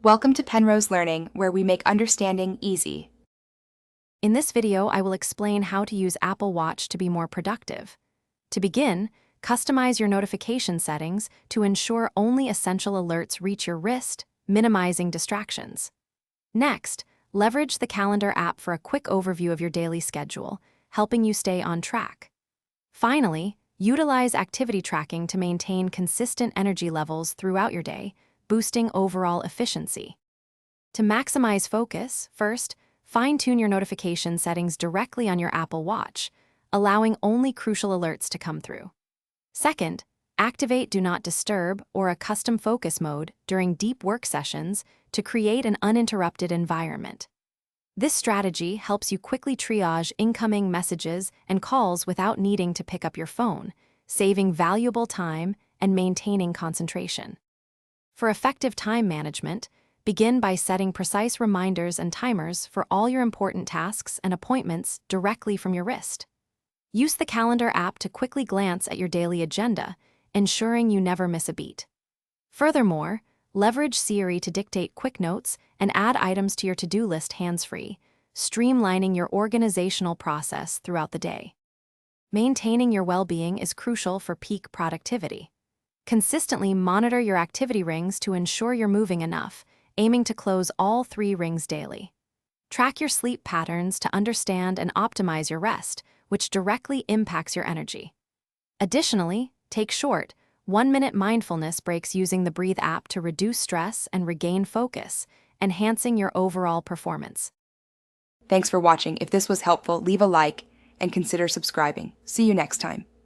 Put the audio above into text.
Welcome to Penrose Learning, where we make understanding easy. In this video, I will explain how to use Apple Watch to be more productive. To begin, customize your notification settings to ensure only essential alerts reach your wrist, minimizing distractions. Next, leverage the Calendar app for a quick overview of your daily schedule, helping you stay on track. Finally, utilize activity tracking to maintain consistent energy levels throughout your day, boosting overall efficiency. To maximize focus, first, fine-tune your notification settings directly on your Apple Watch, allowing only crucial alerts to come through. Second, activate Do Not Disturb or a custom focus mode during deep work sessions to create an uninterrupted environment. This strategy helps you quickly triage incoming messages and calls without needing to pick up your phone, saving valuable time and maintaining concentration. For effective time management, begin by setting precise reminders and timers for all your important tasks and appointments directly from your wrist. Use the Calendar app to quickly glance at your daily agenda, ensuring you never miss a beat. Furthermore, leverage Siri to dictate quick notes and add items to your to-do list hands-free, streamlining your organizational process throughout the day. Maintaining your well-being is crucial for peak productivity. Consistently monitor your activity rings to ensure you're moving enough, aiming to close all 3 rings daily. Track your sleep patterns to understand and optimize your rest, which directly impacts your energy. Additionally, take short, 1-minute mindfulness breaks using the Breathe app to reduce stress and regain focus, enhancing your overall performance. Thanks for watching. If this was helpful, leave a like and consider subscribing. See you next time.